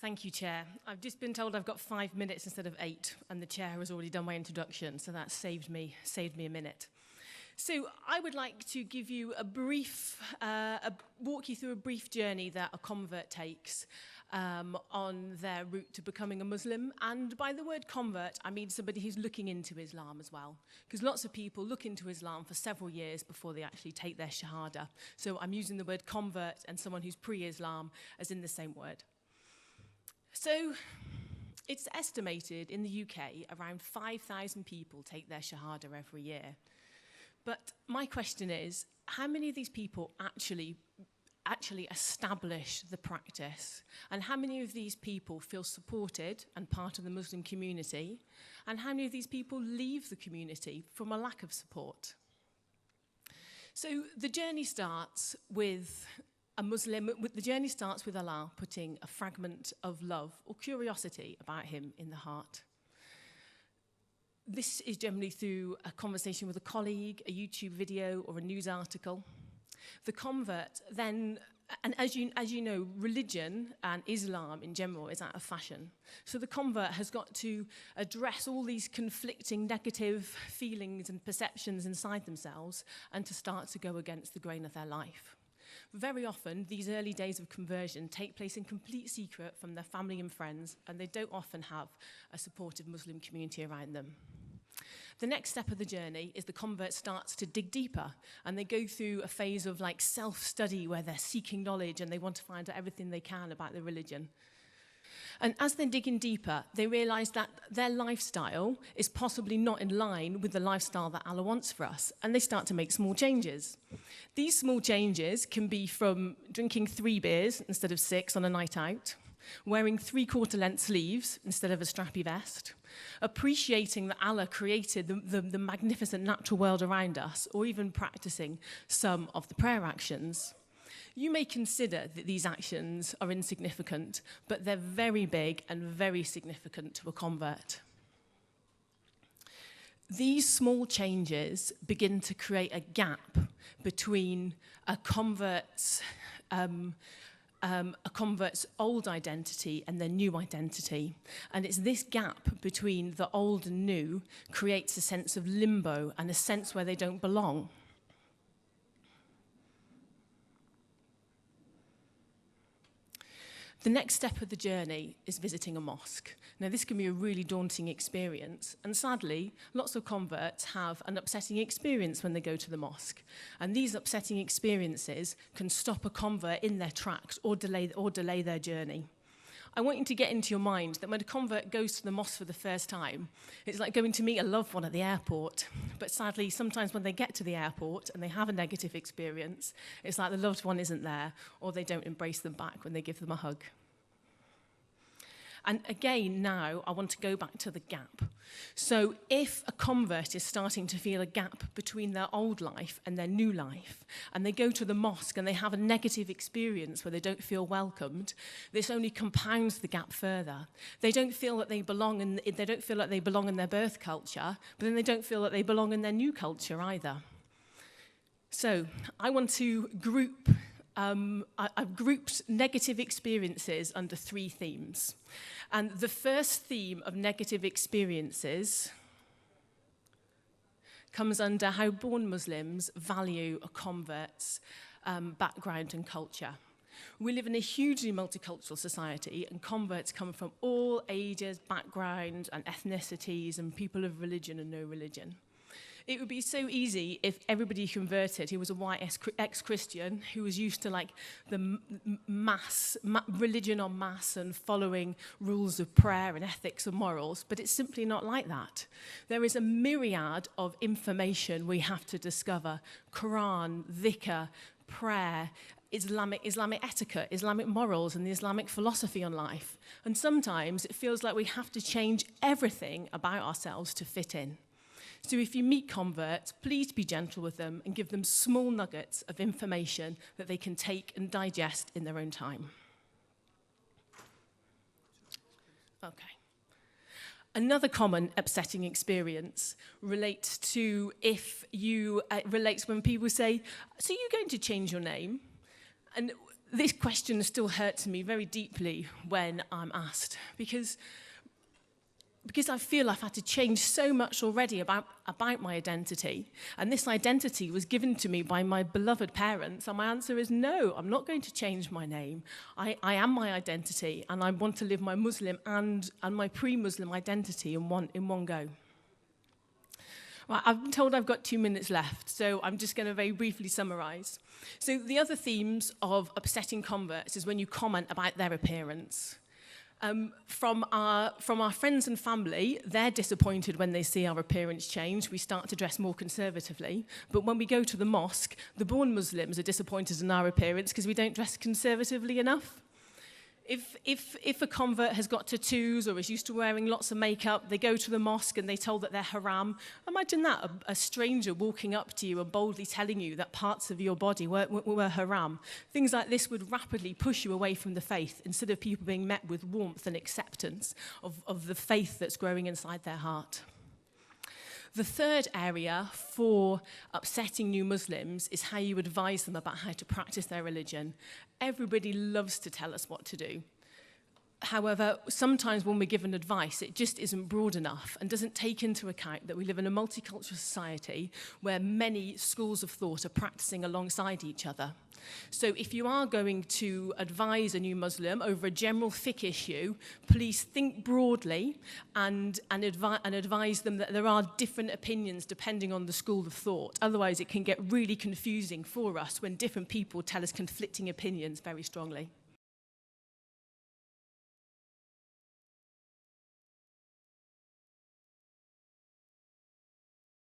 Thank you, Chair. I've just been told I've got 5 minutes instead of 8, and the Chair has already done my introduction, so that saved me a minute. So I would like to give you a brief, walk you through a brief journey that a convert takes on their route to becoming a Muslim. And by the word convert, I mean somebody who's looking into Islam as well. Because lots of people look into Islam for several years before they actually take their shahada. So I'm using the word convert and someone who's pre-Islam as in the same word. So it's estimated in the UK around 5,000 people take their shahada every year. But my question is, how many of these people actually establish the practice? And how many of these people feel supported and part of the Muslim community? And how many of these people leave the community from a lack of support? So the journey starts with Allah putting a fragment of love or curiosity about him in the heart. This is generally through a conversation with a colleague, a YouTube video, or a news article. The convert then, and as you know, religion and Islam in general is out of fashion. So the convert has got to address all these conflicting negative feelings and perceptions inside themselves and to start to go against the grain of their life. Very often, these early days of conversion take place in complete secret from their family and friends, and they don't often have a supportive Muslim community around them. The next step of the journey is the convert starts to dig deeper, and they go through a phase of like self-study where they're seeking knowledge and they want to find out everything they can about the religion. And as they're digging deeper, they realize that their lifestyle is possibly not in line with the lifestyle that Allah wants for us, and they start to make small changes. These small changes can be from drinking 3 beers instead of 6 on a night out, wearing 3/4 length sleeves instead of a strappy vest, appreciating that Allah created the magnificent natural world around us, or even practicing some of the prayer actions. You may consider that these actions are insignificant, but they're very big and very significant to a convert. These small changes begin to create a gap between a convert's old identity and their new identity. And it's this gap between the old and new creates a sense of limbo and a sense where they don't belong. The next step of the journey is visiting a mosque. Now, this can be a really daunting experience, and sadly, lots of converts have an upsetting experience when they go to the mosque. And these upsetting experiences can stop a convert in their tracks or delay their journey. I want you to get into your mind that when a convert goes to the mosque for the first time, it's like going to meet a loved one at the airport. But sadly, sometimes when they get to the airport and they have a negative experience, it's like the loved one isn't there, or they don't embrace them back when they give them a hug. And again, now, I want to go back to the gap. So if a convert is starting to feel a gap between their old life and their new life, and they go to the mosque and they have a negative experience where they don't feel welcomed, this only compounds the gap further. They don't feel that they belong in their birth culture, but then they don't feel that they belong in their new culture either. So I want to group I've grouped negative experiences under 3 themes. And the first theme of negative experiences comes under how born Muslims value a convert's background and culture. We live in a hugely multicultural society, and converts come from all ages, backgrounds, and ethnicities, and people of religion and no religion. It would be so easy if everybody converted who was a white ex-Christian who was used to like the religion en masse and following rules of prayer and ethics and morals, but it's simply not like that. There is a myriad of information we have to discover: Quran, dhikr, prayer, Islamic etiquette, Islamic morals, and the Islamic philosophy on life. And sometimes it feels like we have to change everything about ourselves to fit in. So if you meet converts, please be gentle with them and give them small nuggets of information that they can take and digest in their own time. Okay. Another common upsetting experience relates when people say, "So you're going to change your name?" And this question still hurts me very deeply when I'm asked, because I feel I've had to change so much already about my identity. And this identity was given to me by my beloved parents. And my answer is no, I'm not going to change my name. I am my identity, and I want to live my Muslim and my pre-Muslim identity in one go. Well, I've been told I've got 2 minutes left, so I'm just going to very briefly summarize. So the other themes of upsetting converts is when you comment about their appearance. From our friends and family, they're disappointed when they see our appearance change. We start to dress more conservatively. But when we go to the mosque, the born Muslims are disappointed in our appearance because we don't dress conservatively enough. If a convert has got tattoos or is used to wearing lots of makeup, they go to the mosque and they're told that they're haram. Imagine that, a stranger walking up to you and boldly telling you that parts of your body were haram. Things like this would rapidly push you away from the faith instead of people being met with warmth and acceptance of the faith that's growing inside their heart. The third area for upsetting new Muslims is how you advise them about how to practice their religion. Everybody loves to tell us what to do. However, sometimes when we're given advice, it just isn't broad enough and doesn't take into account that we live in a multicultural society where many schools of thought are practicing alongside each other. So if you are going to advise a new Muslim over a general fiqh issue, please think broadly and advise them that there are different opinions depending on the school of thought. Otherwise, it can get really confusing for us when different people tell us conflicting opinions very strongly.